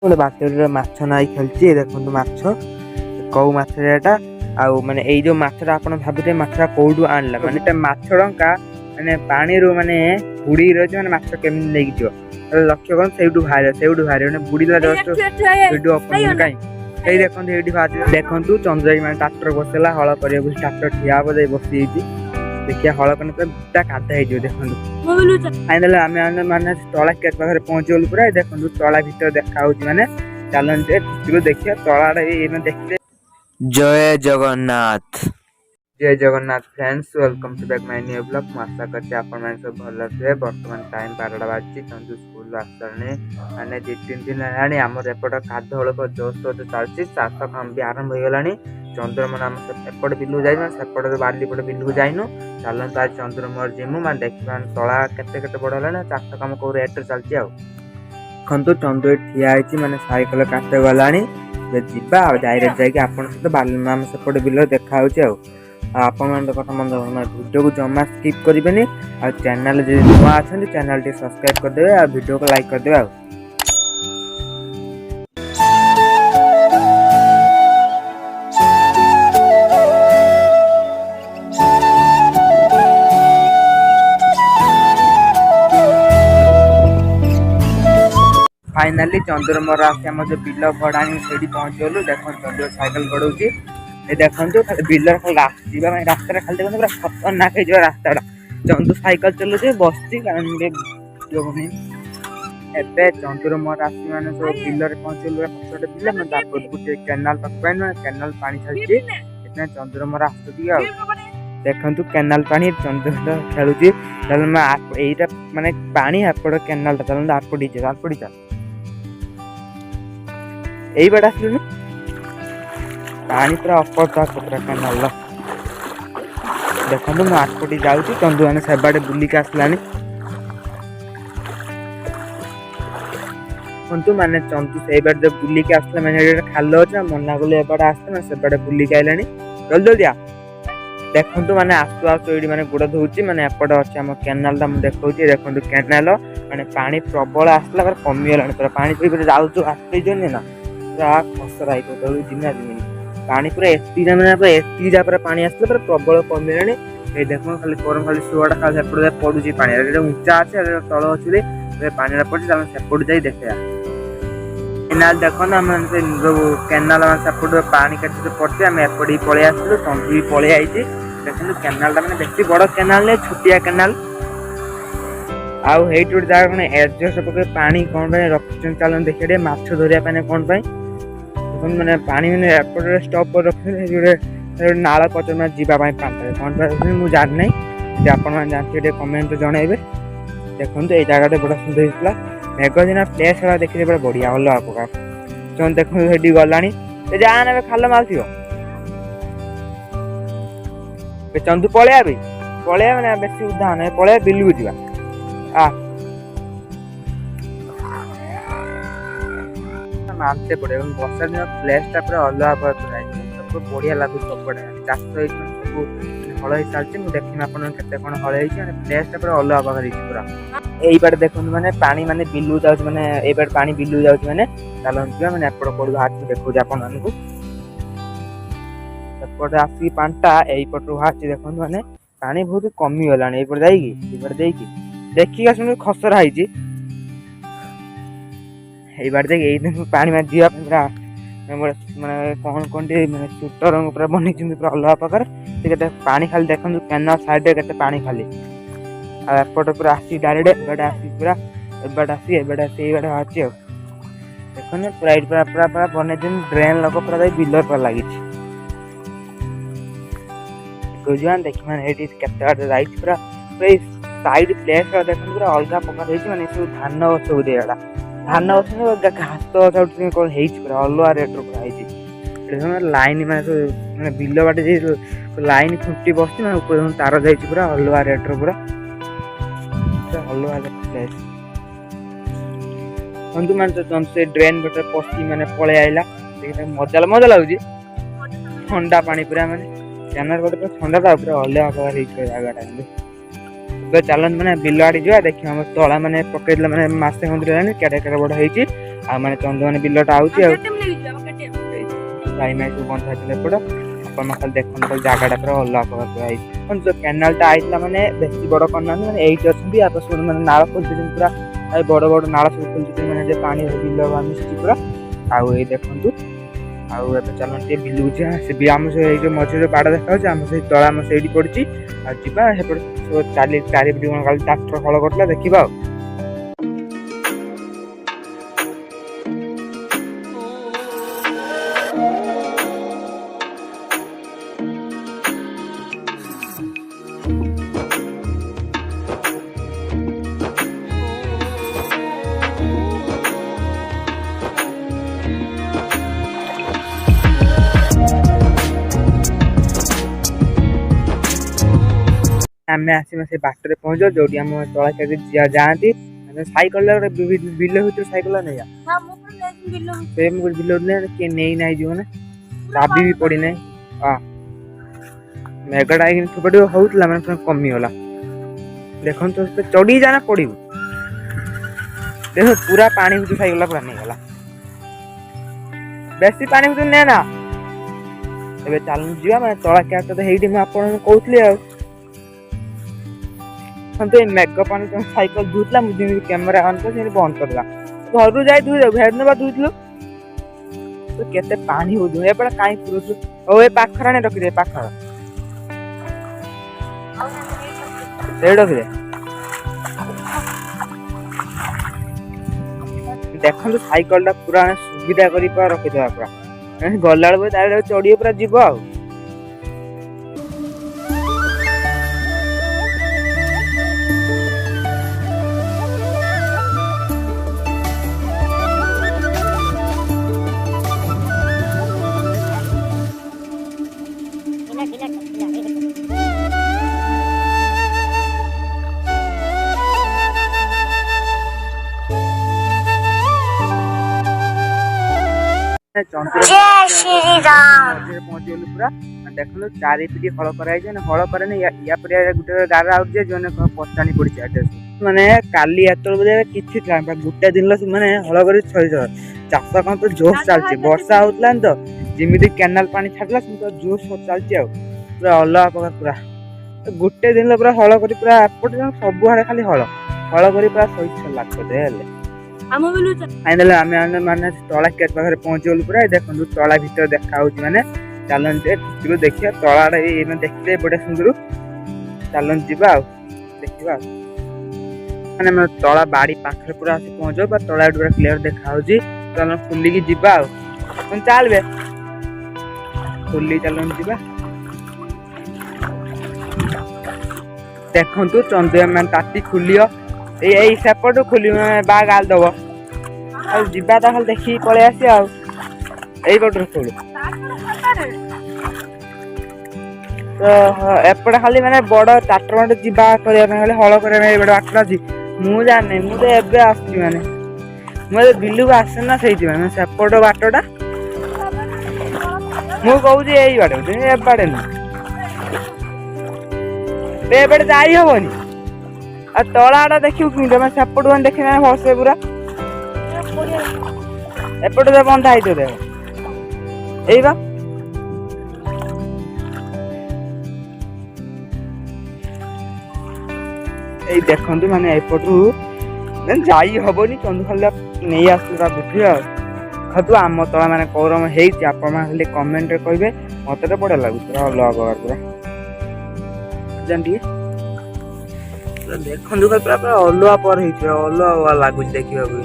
ଗୋଟେ ବାଟରେ ମାଛ ନାଇ ଖେଳୁଛି। ଦେଖନ୍ତୁ ମାଛ କୋଉ ମାଛ ଏଟା ଆଉ ମାନେ ଏଇ ଯୋଉ ମାଛଟା ଆପଣ ଭାବୁଥିବେ ମାଛଟା କୋଉଠୁ ଆଣିଲା ମାନେ ଏଟା ମାଛ ଡଙ୍କା ମାନେ ପାଣିରୁ ମାନେ ବୁଡି ରହିଛି ମାନେ ମାଛ କେମିତି ନେଇକି ଯିବ ଲକ୍ଷ୍ୟ କରନ୍ତୁ ସେଇଠୁ ବାହାରେ ମାନେ ବୁଡିଲା ଜଷ୍ଟ ସେଇଠୁ କାଇଁ ସେଇ ଦେଖନ୍ତୁ ଏଇଠି ବାହାରି ଦେଖନ୍ତୁ ଚନ୍ଦ୍ରଭାଇ ମାନେ ଟ୍ରାକ୍ଟର ବସିଲା ହଳ କରିବାକୁ ଟ୍ରାକ୍ଟର ଠିଆ ହବ ଯାଇ ବସିଯାଇଛି ଦେଖିବା ହଳ କଲେ ପୁରା ଗୋଟା କାଦା ହେଇଯିବ। ଦେଖନ୍ତୁ ଫାଇନାଲି ଆମେ ମାନେ ତଳା କେଟ୍ ପାଖରେ ପହଞ୍ଚିଗଲୁ ପୁରା ଦେଖନ୍ତୁ ତଳା ଭିତରେ ଦେଖା ହଉଛି ମାନେ ଚାଲନ୍ତୁ ଭିତରୁ ଦେଖିବା ତଳାଟା ଏଇ ଦେଖିଲେ। ଜୟ ଜଗନ୍ନାଥ ଜୟ Jagannath friends welcome to back my new blog. ମୁଁ ଆଶା କରୁଛି ଆପଣମାନେ ସବୁ ଭଲ ଥିବେ। ବର୍ତ୍ତମାନ ଟାଇମ୍ 12ଟା ବାଜିଛି ଚନ୍ଦୁ ସ୍କୁଲରୁ ଆସିଲାଣି ମାନେ 2-3 ଦିନ ହେଲାଣି ଆମର ଏପଟ କାଦ ହଳକ ଜୋରସୋରରେ ଚାଲିଛି ଚାଷ କାମ ବି ଆରମ୍ଭ ହେଇଗଲାଣି। ଚନ୍ଦ୍ରମାନେ ଆମ ଏପଟେ ବିଲକୁ ଯାଇନୁ ସେପଟେ ବାଲିପଟେ ବିଲକୁ ଯାଇନୁ ଚାଲନ୍ତୁ ଆଜି ଚନ୍ଦ୍ରମର ଯିମୁ ମାନେ ଦେଖିବା ତଳା କେତେ ବଡ଼ ହେଲାଣି ଚାଷ କାମ କୋଉ ରେଟ୍ରେ ଚାଲିଛି। ଆଉ ଦେଖନ୍ତୁ ଚନ୍ଦ୍ର ଠିଆ ହେଇଛି ମାନେ ସାଇକେଲ କାଟେ ଗଲାଣି ଯିବା ଆଉ ଡାଇରେକ୍ଟ ଯାଇକି ଆପଣଙ୍କ ସହିତ ବାଲିମା ଆମ ସେପଟେ ବିଲ ଦେଖା ହଉଛି। ଆଉ ଆପଣମାନଙ୍କ କଥା ମନେ ରଖୁନ ଭିଡ଼ିଓକୁ ଜମା ସ୍କିପ୍ କରିବେନି ଆଉ ଚ୍ୟାନେଲ ଯଦି ନୂଆ ଅଛନ୍ତି ଚ୍ୟାନେଲ ଟିକେ ସବସ୍କ୍ରାଇବ କରିଦେବେ ଆଉ ଭିଡ଼ିଓକୁ ଲାଇକ୍ କରିଦେବେ। ଆଉ फाइनाली चंद्रमर आसी आम जो बिल भड़ाणी से पहुँचगलु देख चंद्र साइकेल गड़ौची देखो बिल रास्ता खाली देखो पूरा खतरनाक हो रास्ता चंदू साइकेल चलुचे बस चंद्रमर आसी मैंने सब बिल पहुँचल बिल गोटे केनाल केनाल पानी छाड़ी चंद्रमर आस देखु केनाल पानी चंद्र खेलुची यहीटा माने पानी आपड़ केनाल आपड़ी चल यही बाटे आसलु पानी पूरा अपरता पूरा केनाल देखो मुझे आठपटी जाऊँगी चंदू मैंने से बाटे बुलिक आसलानी माने चंदू से बाटे बुलिक आसला मैंने खाल अच्छे मना कलु एपटे आसते से बाटे बुलिक आइलानी जल्दी जल्दी आ देखु मैंने आसु आसु ये मैंने गोड़ धोची मैंने एपटे अच्छे आम केनाल देखा देखो केनाल मैंने पानी प्रबल आसला कमिगला पूरा पानी जाऊँ आसते ना पूरा खसरा जिना जिमी पानी पूरा एसपी मैंने एसपी जा पानी आसला पूरा प्रबल कमिगला देख खाली परम खाली सुआटा खाली से पड़ू पानी उच्चा अच्छे तल अच्छे पानी पड़े सेपट जा देखा केनाल देख सब केनाल सेपट पानी कैसे पड़ते आम एपटे पलि आसलु चंदू भी पलि आई देखो केनाल मैंने बेस बड़ केनाल छोटिया केनाल आउ हेट गोटे जगह मैंने एडजस्ट पके पानी कौन रखी चल देखिए माछ धरिया कौन मैंने पानी मैंने एपटे स्टप कर रखी नाल पच मैं जावाई पानी कौन मुझे जानी ना आप जानते कमेंट जनइबे देखो ये जगह बड़ा सुंदर होता मेघ दिन प्लेस देखिए बड़ा बढ़िया अलग प्रकार देखो गला जाने खाल माल थी चंदू पलैया भी पलैया मैंने बेस उदा ना पलैया बिलू जा मानते पड़े वर्षा दिन प्लेसटा पूरा अलग प्रकार सब बढ़िया लगुच सबपटे चाष सब हल हो चलती मुझे देखी आपते कौन हल हो प्लेसटा पूरा अलग प्रकार पूरा यही बाटे देखो मैंने पानी माने बिलू जाऊँ मैंने ये बाटे पानी बिलू जाऊँ मैंने चलते मैंने एपट कौन बाहर देखा आपण मानू सेपटे आसिक पाटा यहीपट बाहर देखो मैंने पानी बहुत कमिगला यहीपटे देखिक आस खसरा है बाटे यही पानी में जीवा पूरा मैंने कौन कौन मैंने सूटर पूरा बनी पूरा अलग प्रकार पानी खाली देखो केनाल साइड के पानी खाली आपटे पूरा आसी डायरेक्ट एबाटे आसी पूरा एबाटे आसी बाहर देखो पूरा पूरा पूरा पूरा बन ड्रेन लोक पूरा बिलर पूरा लगी देखिए मैंने ये पूरा साइड प्लेस देखो पूरा अलग प्रकार मैंने सब धान गछ गुड़ा धान गछ घास कौन पूरा अलुआ रेट पूरा लाइन मैंने बिल बाटे लाइन खुंटी बस तार जा पूरा अलुआ रेट पूरा अलुआ मैंने से ड्रेन बटे पशि मैंने पलि आईला मजा मजा लगुच ठंडा पानी पूरा मैंने कैनाल बटे पूरा ठंडा था पूरा अलग प्रकार जगह चलते मैंने बिल आड़ी जा देखिए तला मैंने पकड़ मैंने मसे खंड केड़े बड़ होती ଆଉ ମାନେ ଚନ୍ଦୁ ମାନେ ବିଲଟା ଆଉଛି ଆଉ ଗାଈ ମାଇ ସବୁ ବନ୍ଧା ହେଇଥିଲା ଏପଟ ଆପଣ ଖାଲି ଦେଖନ୍ତୁ ଖାଲି ଜାଗାଟା ପୁରା ଅଲଗା ପ୍ରକାର ହେଇଛି। ଯୋଉ କେନାଲଟା ଆଇଥିଲା ମାନେ ବେଶୀ ବଡ କରିନାହାନ୍ତି ମାନେ ଏଇଠି ଅଛନ୍ତି ଆପଣ ସବୁ ମାନେ ନାଳ ଖୋଲିଛନ୍ତି ପୁରା ବଡ ବଡ ନାଳ ସବୁ ଖୋଲିଛନ୍ତି ମାନେ ଯେ ପାଣି ବିଲ ମିଶିଛି ପୁରା। ଆଉ ଏଇ ଦେଖନ୍ତୁ ଆଉ ଏବେ ଚାଲନ୍ତୁ ଟିକେ ବିଲକୁ ଯିବା ସେ ବି ଆମ ଏଇ ଯୋଉ ମଝିରେ ବାଡ଼ ଦେଖାଯାଉଛି ଆମ ସେଇ ତଳ ଆମ ସେଇଠି ପଡିଛି ଆଉ ଯିବା ସେପଟେ ଚାରିପିଟି କଣ କାଲି ଟ୍ରାକ୍ଟର ହଳ କରୁଥିଲା ଦେଖିବା ଆଉ। ଆମେ ଆସିବା ସେ ବାଟରେ ପହଞ୍ଚ ଯୋଉଠି ଆମ ତଳା ଚାକି ଯାଆନ୍ତି ସାଇକେଲ ଗୋଟେ ବିଲ ଭିତରେ ସାଇକେଲ ନେଇଯା ସେ ବିଲ କିଏ ନେଇ ନାହିଁ ଯିବ ନା ଚାବି ବି ପଡିନାହିଁ। ମେଘଟା ଠୋପା ଠୋପା ହଉଥିଲା ମାନେ କମିଗଲା ଦେଖନ୍ତୁ ଚଢିକି ଯାନା ପଡିବୁ ଦେଖ ପୁରା ପାଣି ଭିତରୁ ସାଇକେଲ ପୁରା ନେଇଗଲା ବେଶୀ ପାଣି ଭିତରୁ ନେ ନା। ଏବେ ଚାଲୁ ଯିବା ମାନେ ତଳା କ୍ୟାଟ ହେଇଠି ମୁଁ ଆପଣଙ୍କୁ କହୁଥିଲି ଆଉ ମେଘ ପାଣି ସାଇକେଲ ଧୁଉଥିଲା ମୁଁ ଯେମିତି କ୍ୟାମେରା ଅନ୍ କରି ସେମିତି ବନ୍ଦ କରିଦେଲା ଘରକୁ ଯାଇ ଧୋଇ ଯାଉ ଭେଟ ନେବା ଧୋଇଥିଲୁ କେତେ ପାଣି ହଉଥିବ ଏପଟେ କାହିଁ ପୁରୁଛୁ ହଉ ଏ ପାଖରେ ଆଣି ରଖିଦେ ପାଖର ସେଇଠି ରଖିଦେ। ଦେଖନ୍ତୁ ସାଇକେଲ ଟା ପୁରା ସୁବିଧା କରି ରଖିଦବା ପୁରା ଗଲା ବେଳକୁ ଚଢିବ ପୁରା ଯିବ ଆଉ। ପହଞ୍ଚିଗଲୁ ପୁରା ଦେଖନ୍ତୁ ଚାରିପିଟି ହଳ କରାଯାଇଛି ମାନେ ହଳ କରେନି ୟା ପରେ ଗୋଟେ ଗାର ଆଉଛି ଜଣେ ପଚାଣି ପଡିଛି ମାନେ କାଲି ଏତେବେଳେ କିଛି ଥିଲା ଗୋଟେ ଦିନ ମାନେ ହଳ କରି ଚାଷ କଣ ତ ଜୋସ ଚାଲିଛି ବର୍ଷା ହଉଥିଲା ତ ଯେମିତି କେନାଲ ପାଣି ଛାଡିଲା ସେମିତି ଜୋସ ଚାଲିଛି ଆଉ ପୁରା ଅଲଗା ପ୍ରକାର ପୁରା ଗୋଟେ ଦିନ ପୁରା ହଳ କରି ପୁରା ଏପଟେ ସବୁଆଡେ ଖାଲି ହଳ କରି ପୁରା ଶୋଇଛ ଲାଗେ ହେଲେ ଆମେ ମାନେ ତଳା କେଟ୍ ପାଖରେ ପହଞ୍ଚିଗଲୁ ପୁରା ଦେଖନ୍ତୁ ତଳା ଭିତରେ ଦେଖା ହଉଛି ମାନେ ଚାଲନ୍ତୁ ଭିତରୁ ଦେଖିବା ତଳାଟା ଦେଖିଲେ ବଢିଆ ସୁନ୍ଦର ଚାଲନ୍ତୁ ଯିବା ଆଉ ଦେଖିବା ଆଉ ମାନେ ତଳା ବାଡି ପାଖରେ ପୁରା ଆସି ପହଞ୍ଚିବ ବା ତଳା ପୁରା କ୍ଲିୟର ଦେଖା ହଉଛି ଚାଲ ଖୋଲିକି ଯିବା ଆଉ ଚାଲବେ ଖୋଲି ଚାଲନ୍ତୁ ଯିବା। ଦେଖନ୍ତୁ ଚନ୍ଦୁଆ ମାନେ ତାତି ଖୋଲିବ ଏଇ ସେପଟୁ ଖୋଲିବ ବା ଗାଲ ଦବ ଆଉ ଯିବା ତା ଖାଲି ଦେଖିକି ପଳେଇ ଆସିବା ଆଉ ଏଇ ପଟରୁ ଖୋଲୁ ଏପଟେ ଖାଲି ମାନେ ବଡ ଟ୍ରାକ୍ଟର ମାନେ ଯିବା କରିବା ପାଇଁ ଖାଲି ହଳ କରିବା ପାଇଁ ଏଇପଟେ ବାଟ ଅଛି ମୁଁ ଜାଣିନି ମୁଁ ତ ଏବେ ଆସିଛି ମାନେ ମୁଁ ବିଲକୁ ଆସେ ନା ସେଇଥିପାଇଁ ସେପଟ ବାଟଟା ମୁଁ କହୁଛି ଏଇ ବାଟେ ଏବାଟେ ନୁହଁ ଏପଟେ ଯାଇ ହବନି ଆଉ ତଳା ଟା ଦେଖିବୁ କେମିତି ତମେ ସେପଟୁ ଦେଖିନା ଭଲସେ ପୁରା ଏପଟେ ବନ୍ଧା ହେଇଥିବ ଦେଖ ଏଇ ବା ଏଇ ଦେଖନ୍ତୁ ମାନେ ଏପଟରୁ ଯାଇ ହବନି ଚନ୍ଦୁ ଖାଲି ନେଇ ଆସିଲା ବୁଝି ଆଉ ଖାତୁ ଆମ ତଳା ମାନେ କୌରମ ହେଇଛି ଆପଣ ମାନେ ଖାଲି କମେଣ୍ଟରେ କହିବେ ମତେ ତ ବଢିଆ ଲାଗୁଛି ପୁରା ଅଲଗା ପ୍ରକାର ପୁରା ଟିକେ ଦେଖନ୍ତୁ ପୁରା ପୁରା ଅଲଗା ପରେ ହେଇଛି ଅଲଗା ଲାଗୁଛି ଦେଖିବାକୁ।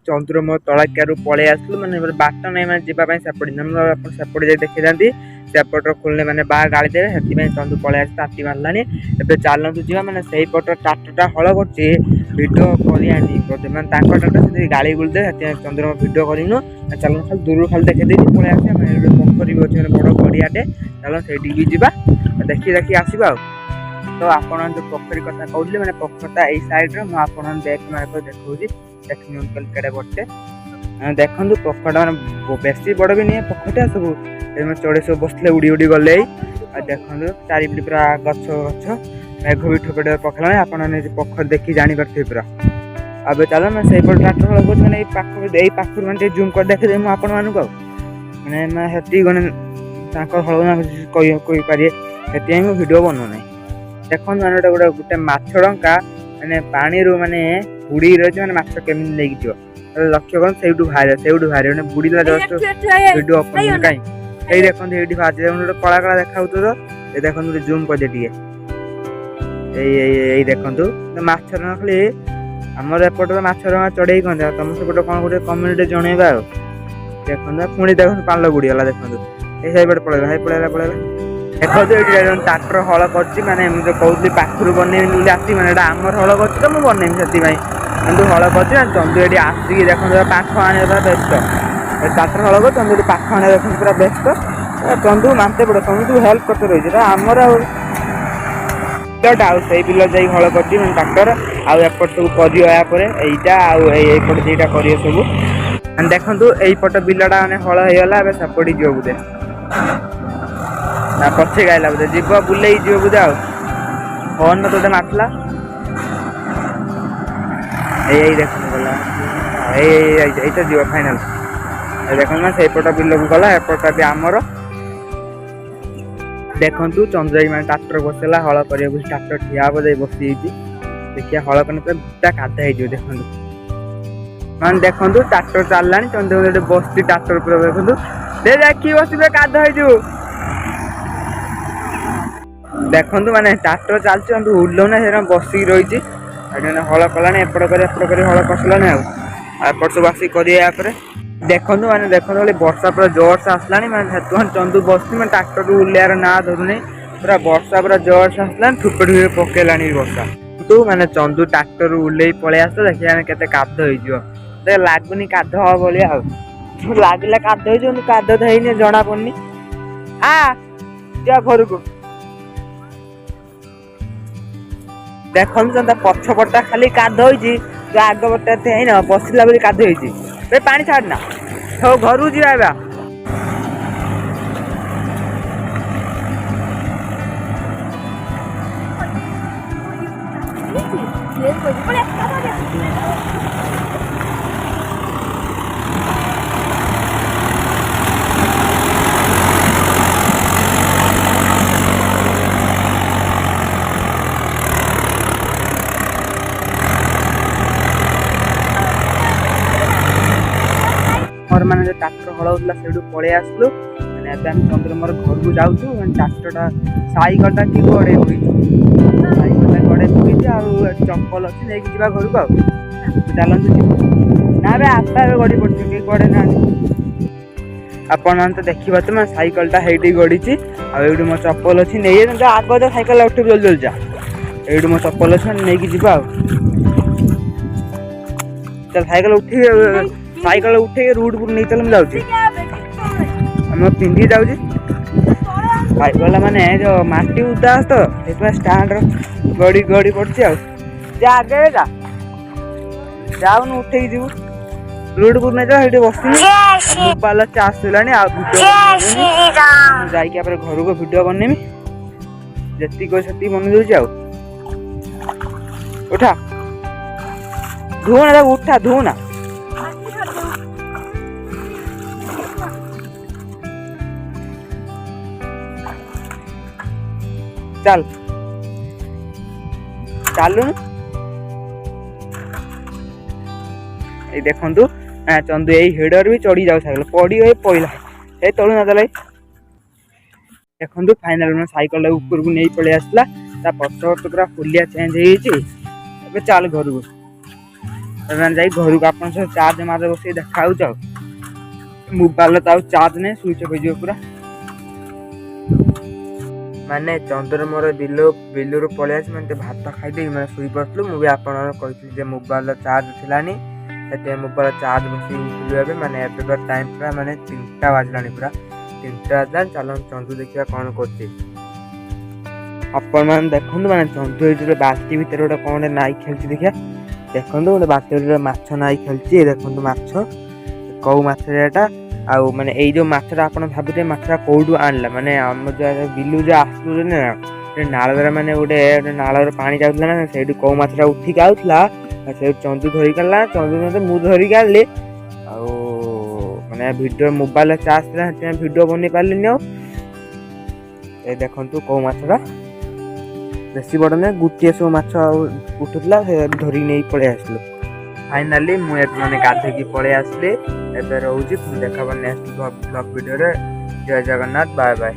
ଚନ୍ଦ୍ର ମୋ ତଳାକିଆରୁ ପଳେଇ ଆସିଲୁ ମାନେ ବାଟ ନାହିଁ ମାନେ ଯିବା ପାଇଁ ସେପଟେ ଆପଣ ସେପଟେ ଯାଇ ଦେଖିଥାନ୍ତି ସେପଟର ଖୋଲିଲେ ମାନେ ବା ଗାଳି ଦେବେ ସେଥିପାଇଁ ଚନ୍ଦୁ ପଳେଇ ଆସି ତାତି ମାରିଲାଣି ଏବେ ଚାଲନ୍ତୁ ଯିବା ମାନେ ସେଇପଟ ଟ୍ରାକ୍ଟରଟା ହଳ କରୁଛି ଭିଡିଓ କରିଆନି ମାନେ ତାଙ୍କ ଟ୍ରାକ୍ଟର ସେଠି ଗାଳି ଗୁଳି ଦେବେ ସେଥିପାଇଁ ଚନ୍ଦ୍ର ଭିଡିଓ କରିନୁ ଚାଲନ୍ତୁ ଖାଲି ଦୂରରୁ ଖାଲି ଦେଖିଦେଇକି ପଳେଇ ଆସିବା ମାନେ ପୋଖରୀ ବି ଅଛି ମାନେ ବଡ ଗଡିଆଟେ ଚାଲ ସେଇଠିକି ଯିବା ଦେଖି ଆସିବା ଆଉ तो आपण जो पोखरी कथा कहली मैंने पोखरटा यही सैड्रे मुझे आप बैक कैमेरा देखा देखिए केड़े बटे देखो पोखरटा मैंने बेसी बड़ भी नहीं पोखरटा सब चढ़े सब बसते उड़ी उड़ी गले देखो चारिपटे पूरा गछ गछ मेघ भी ठोपे पकड़ा आप पोखर देखी जापर पूरा अब चलो मैं से ट्राक्टर हल कर मैंने पाखर मैंने जूम कर देखी मुझे आपण मानक मैंने हल कहीपर से भिड बनाऊना देखो मैंने गोटे गोटे मछड़का मैंने पानी माने बुड़ी रही मैंने मछ केमी लेकिन जीव लक्ष्य कर से बाहर मैंने बुड़ीला जस्ट भिडियो ओपन कहीं ये देखो ये बाहर गोटे कला कला देखा तो देखो जूम कर दे देखो मछर खाली आमर एपटे मछर चढ़े कहते तुम सेपटे कौन गोटे कम्युनिटी जनइबा देखो पुणी देखो पाल बुड़ीगला देखो ये पड़ेगा पड़ेगा देखो ये ट्राक्टर हल कर मुझे कहती पाखर बनईबी आसी मैंने आमर हल कर तो मुझे बनईबी से चंदू हल कर चंदू ये आसिक देखो पाख आने व्यस्त ट्राक्टर हल कर चंदू पाख आने देखो पूरा व्यस्त चंदू मानते पड़े चंदू हेल्प करते रही आमर से बिल जा हल कर ट्राक्टर आउट सब करटा आउट दुईटा कर सब देखु यहीपट बिलटा मैंने हल होगा सेपटे जीव बोधे ना पछे गाइला बोधे जीव बुले जीव बोधे आन में तो मारला यही देख गला यही जीव फाइनाल देखो ना से बिल को गला एपटा भी आमर देखु चंद्रई मैंने ट्राक्टर बसला हल कर ट्राक्टर ठिया बजे बसी देखिए हल कर पूरा कादा हो देखो मैंने देखो ट्राक्टर चलला चंद्र बस ट्राक्टर पूरा देखो देखिए बस कादा हो देखो मैंने ट्राक्टर चलती उड़ना से बसिक रही हल कला एपट कर हल कसला एपट सब आसिक कर देखो मैंने देखो वर्षा पूरा जोर से आसला मैंने चंदू बस मैं ट्राक्टर उल्लेयार ना धरुनी पूरा वर्षा पूरा जोर से आसला ठुपे ठुपे पकेला वर्षा तू मैंने चंदू ट्राक्टर उल्ले पलि आस देखिए केते काद हो लगुनि काद हम भाया लगला काद हो काद तो है जना पड़नी जा घर को देखो पछपटा खाली काद हो आग पटे है बसला बोली काद हो पानी छाड़ना सब घर को जा मैंने ट्राक्टर हल होता से पलि आसलु मैंने चंद्र मोर घर को जाऊँ ट्राक्टर सैकलटा कि गड़े सैकलटा गड़े पड़ी चप्पल अच्छी नहीं जा घर को चलते ना रे आपे गड़ी पड़े कहीं गड़े ना आपण तो देखा तो मैं सैकलटा हेटी गड़ी आठ मो चप्पल अच्छी नहीं आग तो सैकल उठ जल्दी जल्दी जा ये मो चप्पल अच्छी नहीं जा चल सैकल उठी सैकल उठे रूट पर नहीं चल मुझे पिंधि जाऊँ सैकल माने जो माटी उदा तो स्टाण्ड गड़ी गड़ी पड़ी आगे जा जाऊन उठे जीव रूट पर नहीं जाए बस मोबाइल चार्ज सर घर को भिड बनईमी जी बन जाऊ उठा धुना उठा धुना चल चलू ये देखु चंदू यही हेडर भी चढ़ी जाऊ सैकल पड़ी पड़ा ये तलू ना चल देखु फाइनाल में सैकल ऊपर को नहीं पलि आसला पछ पूरा फुलिया चेंज हो चल घर को घर को आप चार्ज मार बस देखा मोबाइल तो चार्ज नहीं स्विच ऑफ हो पूरा माने चंद्र मोर बिलू पलि आस मैंने भात खाई मैं शुई पड़ू मुझे आपी मोबाइल चार्ज थिलानी से मोबाइल चार्ज बस मैंने टाइम पूरा मैंने 3टा बाजला पूरा 3टा बाजला चलो चंदू देखा कौन कर ଆପଣ ମାନେ ଦେଖନ୍ତୁ ମାନେ ଜନ୍ତୁ ଏଇଠି ଗୋଟେ ବାଲ୍ଟି ଭିତରେ ଗୋଟେ କ'ଣ ଗୋଟେ ନାଇ ଖେଳୁଛି ଦେଖିଆ। ଦେଖନ୍ତୁ ଗୋଟେ ବାଲ୍ଟି ଭିତରେ ମାଛ ନାଇ ଖେଳୁଛି। ଦେଖନ୍ତୁ ମାଛ କୋଉ ମାଛରେ ଏଟା। ଆଉ ମାନେ ଏଇ ଯୋଉ ମାଛଟା ଆପଣ ଭାବୁଥିବେ ମାଛଟା କୋଉଠୁ ଆଣିଲା, ମାନେ ଆମ ଯୋଉ ବିଲୁ ଯୋଉ ଆସୁଛନ୍ତି ନା ନାଳରେ, ମାନେ ଗୋଟେ ନାଳର ପାଣି ଯାଉଥିଲା ନା ସେଇଠୁ କୋଉ ମାଛଟା ଉଠିକି ଆଉଥିଲା। ସେଇଠୁ ଚନ୍ଦୁ ଧରିକି ଆଣିଲା। ଚନ୍ଦୁ ମୁଁ ଧରିକି ଆଣିଲି। ଆଉ ମାନେ ଭିଡ଼ିଓ ମୋବାଇଲରେ ଚାର୍ଜ ଥିଲା, ସେଥିପାଇଁ ଭିଡ଼ିଓ ବନେଇ ପାରିଲିନି ଆଉ। এই ଦେଖନ୍ତୁ କୋଉ ମାଛଟା ବେଶୀ ବଡ଼ ନୁହେଁ, ଗୋଟିଏ ସବୁ ମାଛ ଆଉ ଉଠୁଥିଲା, ସେ ଧରିକି ନେଇକି ପଳେଇ ଆସିଲୁ। ଫାଇନାଲି ମୁଁ ଏବେ ମାନେ ଗାଧେଇକି ପଳେଇ ଆସିଲି। ଏବେ ରହୁଛି, ପୁଣି ଦେଖା ହବ ନେକ୍ସଟ ବ୍ଲଗ ଭିଡ଼ିଓରେ। ଜୟ ଜଗନ୍ନାଥ, ବାଏ ବାଏ।